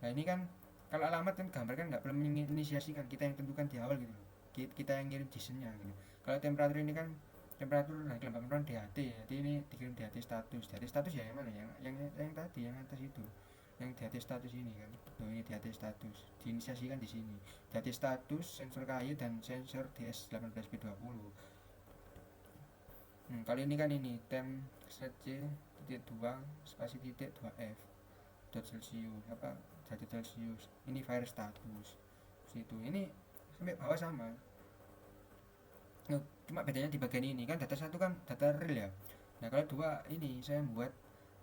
[SPEAKER 1] Nah ini kan kalau alamat kan gambar kan nggak perlu menginisiasikan, kita yang tentukan di awal gitu, kita yang kirim JSON-nya gitu. Kalau temperatur ini kan temperatur naik lembab DHT, jadi ini dikirim DHT status ya, yang mana yang tadi yang atas itu, yang DHT status ini kan. Nah, ini DHT status diinisiasikan di sini. DHT status sensor KY dan sensor DS18P20. Kali ini kan ini tem c titik 2 spasi titik 2 f dot celsius apa derajat celsius, ini fire status situ. Ini sampai bawah sama. Nah, cuma bedanya di bagian ini kan data satu kan data real ya. Nah kalau dua ini saya buat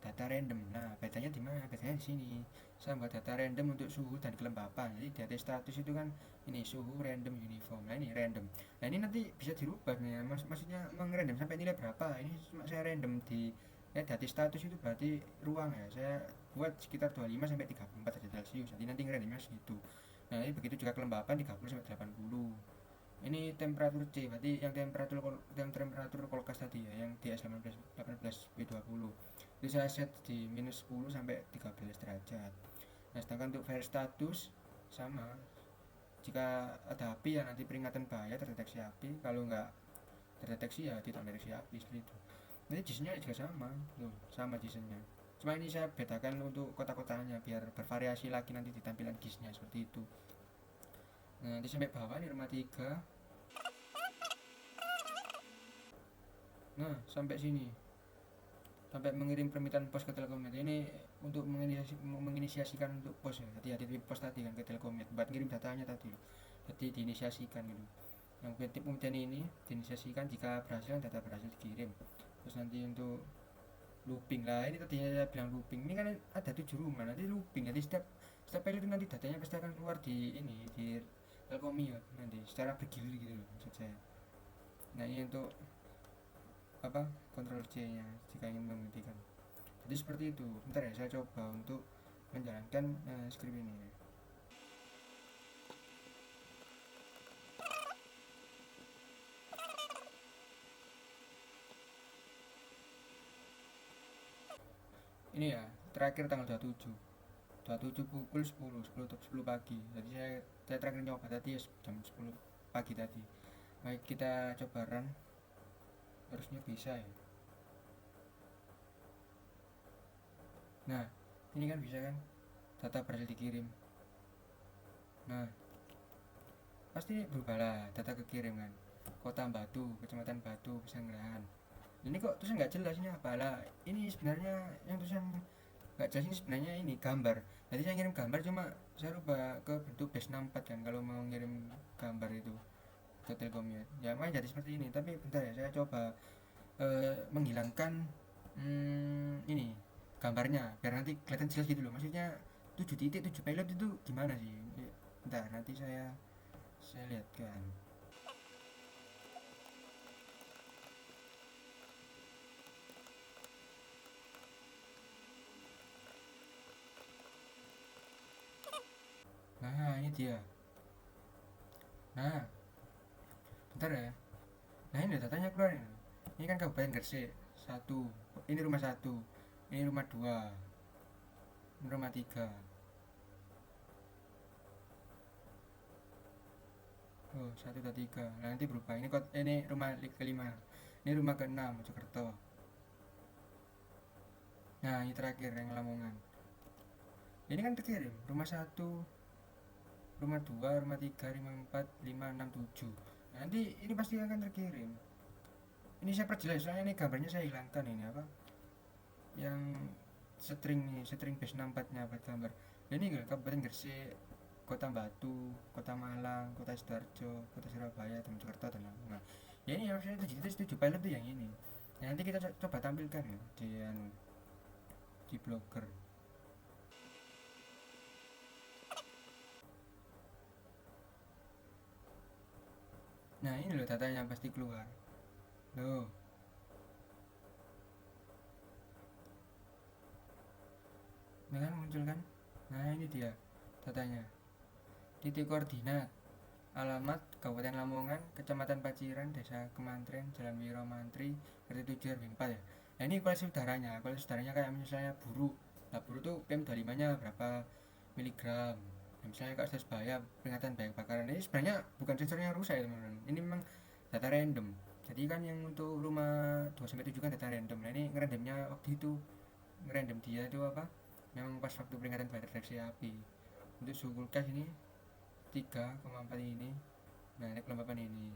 [SPEAKER 1] data random. Nah bedanya di mana? Bedanya di sini. Saya buat data random untuk suhu dan kelembapan. Jadi data status itu kan ini suhu random uniform. Nah ini random. Nah ini nanti bisa dirubah nih. Maksudnya mengrandom sampai nilai berapa? Ini cuma saya random di data status itu berarti ruang ya. Saya buat sekitar 25 sampai 34 derajat celcius. Jadi nanti ngerandomnya segitu. Nah ini begitu juga kelembapan 30 sampai 80. Ini temperatur C, berarti yang temperatur kulkas tadi ya, yang DS18P20. Itu saya set di minus 10 sampai 13 derajat. Nah sedangkan untuk fire status sama, jika ada api ya nanti peringatan bahaya, terdeteksi api. Kalau nggak terdeteksi ya tidak mendeteksi api, seperti itu. Nanti JSON-nya juga sama tuh, sama JSON-nya, cuma ini saya bedakan untuk kota-kotanya biar bervariasi lagi nanti di tampilan GIS-nya seperti itu. Nah nanti sampai bawah ini rumah 3. Nah sampai sini, sampai mengirim permintaan pos ke Telkomnet. Ini untuk menginisiasikan untuk pos ya, hati-hati di pos tadi kan ke Telkomnet buat ngirim datanya tadi, jadi diinisiasikan gitu. Yang kemudian ini diinisiasikan jika berhasil, data berhasil dikirim. Terus nanti untuk looping lah, ini tadi saya bilang looping, ini kan ada 7 rumah, nanti looping, jadi setiap kali itu nanti datanya pasti akan keluar di ini di Telkomia nanti secara bergilir gitu loh maksud saya. Nah ini untuk apa kontrol C nya jika ingin menghentikan. Jadi seperti itu. Bentar ya, saya coba untuk menjalankan script ini. Ini ya terakhir tanggal 27 pukul 10 pagi. Jadi saya terakhir nyoba tadi ya jam 10 pagi tadi. Baik, kita coba run, harusnya bisa ya. Nah ini kan bisa kan, data berhasil dikirim. Nah pasti berubah lah, data kekirim kan, kota Batu, kecamatan Batu, Pesanggerahan. Ini kok terus nggak jelas ini apa lah. Ini sebenarnya yang tulisan nggak jelas ini sebenarnya ini gambar. Jadi saya kirim gambar, cuma saya rubah ke bentuk base 64 kan kalau mau ngirim gambar itu ke Telkomnya ya, main jadi seperti ini. Tapi bentar ya, saya coba menghilangkan ini gambarnya biar nanti kelihatan jelas gitu loh, maksudnya 7 titik 7 pilot itu gimana sih. Bentar nanti saya lihatkan. Nah ini dia. Nah bentar ya, nah ini datanya keluar ini kan Kabupaten Gresik satu, ini rumah satu, ini rumah dua, ini rumah tiga. Oh, satu atau tiga. Nah, nanti berubah. Ini rumah kelima. Ini rumah keenam Mojokerto. Nah, ini terakhir yang Lamongan. Ini kan terkirim. Rumah satu, rumah dua, rumah tiga, rumah empat, lima, enam, tujuh. Nah, nanti ini pasti akan terkirim. Ini saya perjelas, soalnya ini gambarnya saya hilangkan ini apa? Yang string base 64-nya buat gambar. Ini enggak Kabupaten Gresik, Kota Batu, Kota Malang, Kota Sidoarjo, Kota Surabaya, dan Jakarta dan Lamongan. Ya ini harusnya 7 pilot tuh yang ini. Ya, nanti kita coba tampilkan ya di blogger. Nah ini loh datanya pasti keluar. Loh, ini kan muncul kan? Nah ini dia datanya. Titik koordinat alamat Kabupaten Lamongan, Kecamatan Paciran, Desa Kemantren, Jalan Wiro Mantri, RT 7 RW 4 ya. Nah ini kualitas udaranya. Kualitas udaranya kayak misalnya buruk. Nah buruk tuh PM25 nya berapa miligram. Nah, misalnya kalau sudah bahaya peringatan bahaya kebakaran. Ini sebenarnya bukan sensornya yang rusak ya teman-teman. Ini memang data random. Jadi kan yang untuk rumah 2 sampai 7 kan data random. Nah ini ngerandomnya waktu itu, ngerandom dia itu apa? Memang pas waktu peringatan bahaya reaksi api. Untuk suhu kulkas ini 3,4 ini. Nah ini kelembapan ini.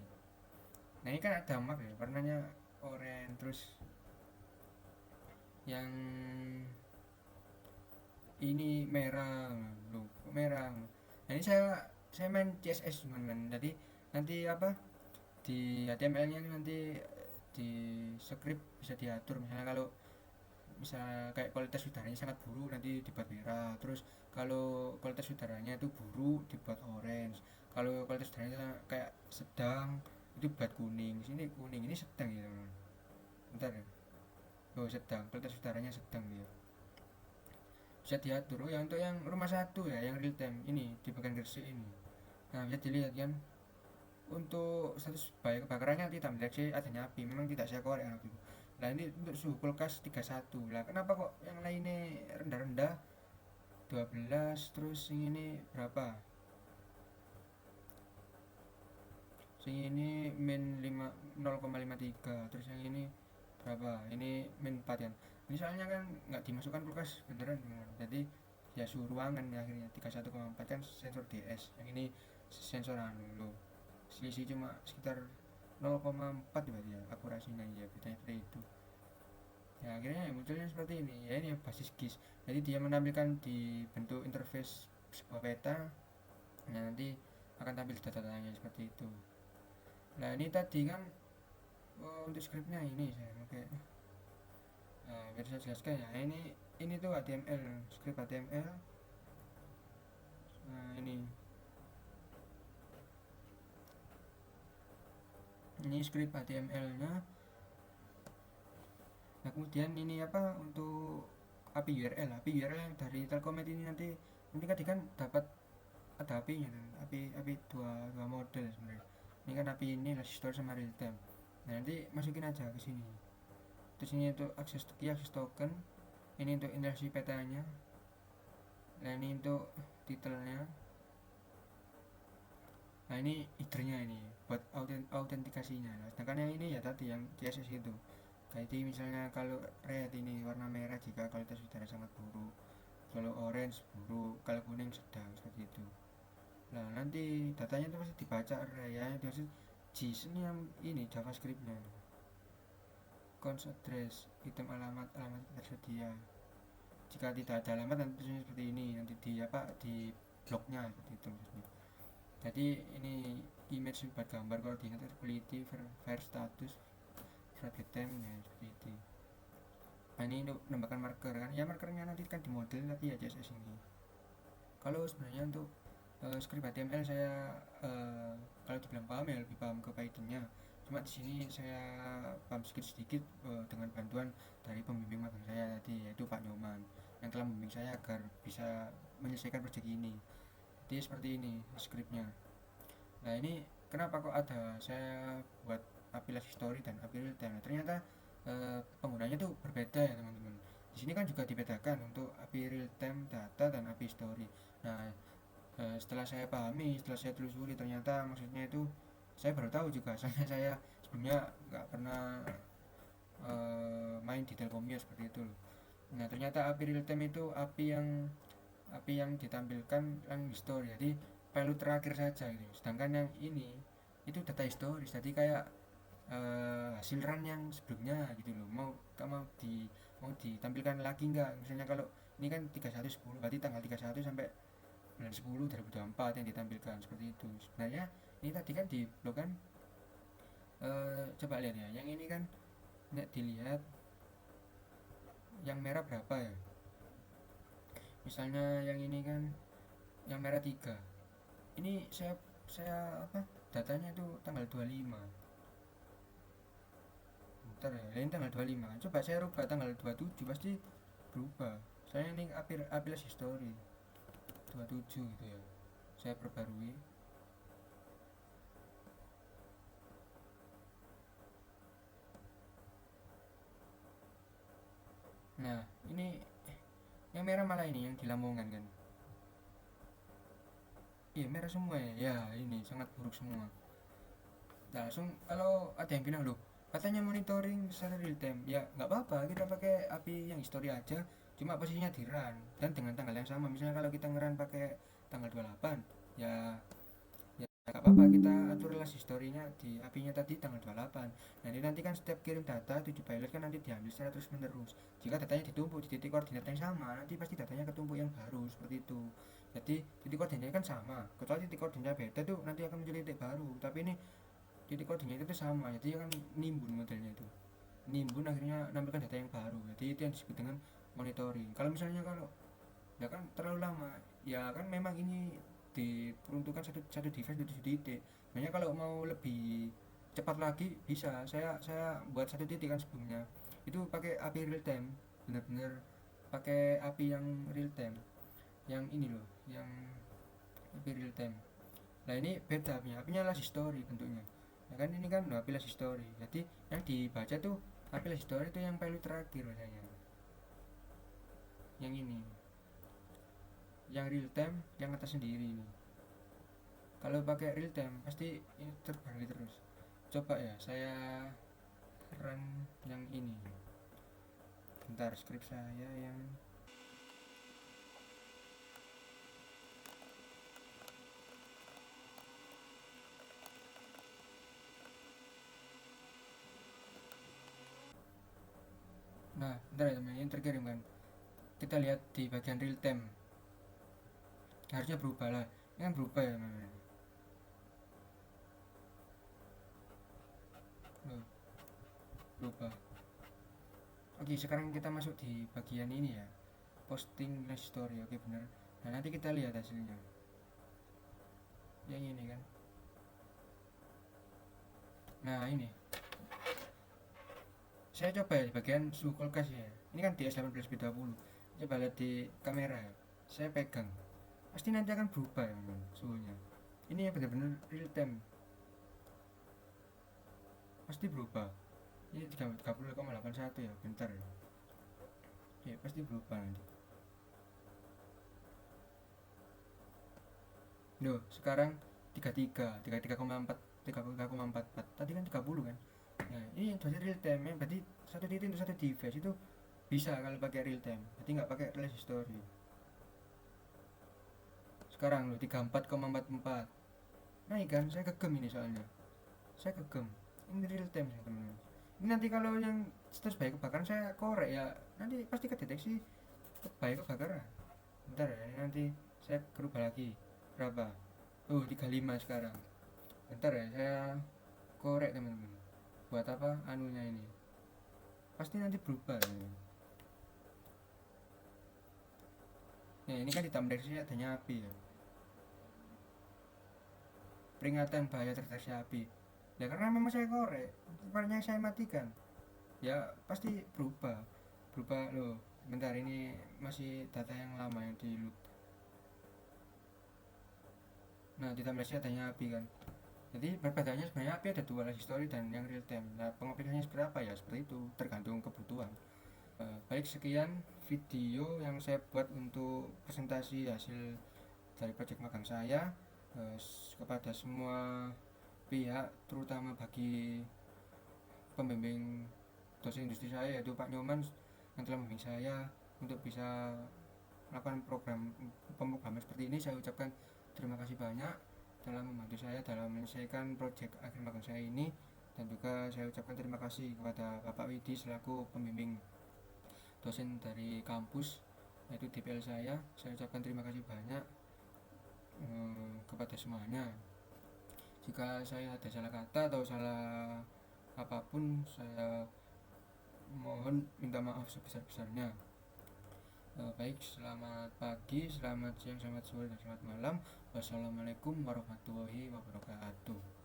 [SPEAKER 1] Nah ini kan ada map ya, warnanya oranye, terus yang ini merah loh, merah. Nah ini saya main CSS teman-teman. Jadi nanti apa di HTML-nya nanti di script bisa diatur, misalnya kalau misal kayak kualitas udaranya sangat buruk nanti dibuat merah, terus kalau kualitas udaranya itu buruk dibuat orange, kalau kualitas udaranya kayak sedang itu buat kuning. Sini kuning, ini sedang ya teman. Bentar ya, oh sedang, kualitas udaranya sedang dia bisa diatur. Oh ya untuk yang rumah satu ya yang real time ini di bagian Gresik ini, nah bisa dilihat kan untuk status bahaya kebakarannya tidak mendeteksi adanya api, memang tidak saya korek api. Nah ini untuk suhu kulkas 31. Lah kenapa kok yang lainnya rendah-rendah 12, terus ini berapa, ini min 5, 0,53, terus yang ini berapa, ini min 4 kan. Ini soalnya kan nggak dimasukkan kulkas beneran, jadi ya suhu ruangan ya, akhirnya 31,4 kan sensor DS, yang ini sensor anu loh, selisih cuma sekitar 0,4 berarti ya akurasinya, ya bedanya seperti itu. Ya akhirnya ya munculnya seperti ini ya, ini basis GIS. Jadi dia menampilkan di bentuk interface sebuah peta. Nah nanti akan tampil data-datanya seperti itu. Nah ini tadi kan untuk scriptnya ini saya pakai, nah biar saya jelaskan ya, ini tuh HTML, script HTML. Nah ini script HTML nya. Nah kemudian ini apa untuk API URL yang dari Telkomnet ini, nanti kan dapat ada API-nya, API dua model sebenarnya. Ini kan API ini store sama real time. Nah nanti masukin aja ke sini. Terus ini untuk akses token, ini untuk interaksi petanya. Nah ini untuk titelnya. Nah ini headernya ini buat autentikasinya. Nah, sedangkan yang ini ya tadi yang CSS itu. Jadi misalnya kalau red ini warna merah jika kualitas udara sangat buruk, kalau orange buruk, kalau kuning sedang, seperti itu. Nah nanti datanya itu pasti dibaca ya, dimaksud JSON ini yang ini JavaScriptnya. Cons address, item alamat tersedia. Jika tidak ada alamat nanti tulisannya seperti ini, nanti di apa di bloknya seperti itu. Jadi ini image buat gambar koordinat availability, ver status, target time ya seperti itu. Nah ini untuk menambahkan marker kan, ya markernya nanti kan di model nanti ya CSS ini. Kalau sebenarnya untuk script HTML saya kalau dibilang paham ya lebih paham ke Python-nya. Cuma di sini saya paham sedikit-sedikit dengan bantuan dari pembimbing magang saya tadi, yaitu Pak Nyoman yang telah membimbing saya agar bisa menyelesaikan proyek ini. Jadi seperti ini scriptnya. Nah ini kenapa kok ada saya buat API Last History dan API Real Time? Nah, ternyata penggunanya tuh berbeda ya teman-teman. Di sini kan juga dibedakan untuk API Real Time Data dan API Story. Nah setelah saya pahami, setelah saya telusuri, ternyata maksudnya itu saya baru tahu juga. Soalnya saya sebelumnya nggak pernah main di Telkomnya seperti itu loh. Nah ternyata API Real Time itu API yang ditampilkan yang history, jadi value terakhir saja gitu. Sedangkan yang ini itu data historis, jadi kayak hasil run yang sebelumnya gitu loh. Mau ditampilkan lagi nggak? Misalnya kalau ini kan 31/10, berarti tanggal 31 sampai bulan 10 2024 yang ditampilkan seperti itu. Sebenarnya ini tadi kan di blog kan, coba lihat ya. Yang ini kan nek dilihat yang merah berapa ya? Misalnya yang ini kan yang merah 3. Ini saya apa? Datanya itu tanggal 25. Bentar ya, ini tanggal 25. Coba saya rubah tanggal 27 pasti berubah. Saya ini apilas history 27 gitu ya. Saya perbarui. Nah, ini yang merah malah ini yang di Lamongan kan. Iya, merah semua ya. Ya, ini sangat buruk semua. Nah, langsung kalau ada yang bilang loh, katanya monitoring secara real time. Ya, nggak apa-apa, kita pakai API yang history aja. Cuma posisinya di run dan dengan tanggal yang sama. Misalnya kalau kita ngeran pakai tanggal 28, ya nggak apa-apa, kita atur last historinya di API-nya tadi tanggal 28. Nanti kan setiap kirim data 7 byte kan nanti diambil secara terus menerus. Jika datanya ditumpuk di titik koordinat yang sama, nanti pasti datanya ketumpuk yang baru seperti itu. Jadi titik koordinatnya kan sama, kecuali titik koordinat beda tuh nanti akan muncul titik baru. Tapi ini titik koordinat itu sama, jadi kan nimbun modelnya itu. Nimbun akhirnya menampilkan data yang baru. Jadi itu yang disebut dengan monitoring. Kalau misalnya kalau ya kan terlalu lama, ya kan memang ini diperuntukkan satu device 7 titik. Makanya kalau mau lebih cepat lagi bisa saya buat 1 titik kan sebelumnya itu pakai API real time, benar-benar pakai API yang real time, yang ini loh, yang API real time. Nah ini beda API-nya last history bentuknya. Nah kan ini kan API last history, jadi yang dibaca tuh API last history itu yang value terakhir biasanya. Yang ini yang real time yang atas sendiri ini. Kalau pakai real time pasti ini terbalik terus. Coba ya saya run yang ini. Bentar, script saya yang nah bentar ya teman, ini terkirim kan. Kita lihat di bagian real time, harusnya berubah lah. Ini kan berubah ya teman. Loh, berubah. Oke, sekarang kita masuk di bagian ini ya, posting last story. Oke benar. Nah nanti kita lihat hasilnya yang ini kan. Nah ini saya coba ya di bagian suhu kulkas ya. Ini kan DS18B20. Coba lihat di kamera ya, saya pegang pasti nanti akan berubah ya teman suhunya. Ini ya benar-benar real time, pasti berubah. Ini 30,81 ya, bentar ya. Ya pasti berubah nanti. Loh, sekarang 33,4, 33,44. Tadi kan 30 kan. Nah, ini jadi real time ya, berarti 1 titik untuk 1 device itu bisa kalau pakai real time. Jadi nggak pakai flash history. Sekarang loh 34,44. Nah, kan saya kegem ini soalnya. Saya kegem. Ini real time ya, teman-teman. Ini nanti kalau yang status bayi kebakaran saya korek ya, nanti pasti kedeteksi bayi kebakaran. Bentar ya, nanti saya berubah lagi. Berapa? Oh, 35 sekarang. Bentar ya, saya korek teman-teman. Buat apa anunya ini? Pasti nanti berubah ya. Nah, ini kan di dalam deskripsi adanya api ya. Peringatan bahaya terdeteksi api. Ya karena memang saya korek, sebenarnya saya matikan. Ya pasti berubah loh. Bentar, ini masih data yang lama yang di loop. Nah, di dalam deskripsi adanya api kan. Jadi perbedaannya sebenarnya api ada dua, history dan yang real time. Nah, pengaplikasinya seperti apa ya? Seperti itu, tergantung kebutuhan. Baik, sekian video yang saya buat untuk presentasi hasil dari proyek magang saya kepada semua pihak, terutama bagi pembimbing dosen industri saya yaitu Pak Nyoman yang telah membimbing saya untuk bisa melakukan program pemrograman seperti ini. Saya ucapkan terima kasih banyak telah membantu saya dalam menyelesaikan proyek akhir magang saya ini, dan juga saya ucapkan terima kasih kepada Bapak Widi selaku pembimbing dosen dari kampus yaitu DPL saya. Saya ucapkan terima kasih banyak kepada semuanya. Jika saya ada salah kata atau salah apapun, saya mohon minta maaf sebesar-besarnya. Baik, selamat pagi, selamat siang, selamat sore, dan selamat malam. Wassalamualaikum warahmatullahi wabarakatuh.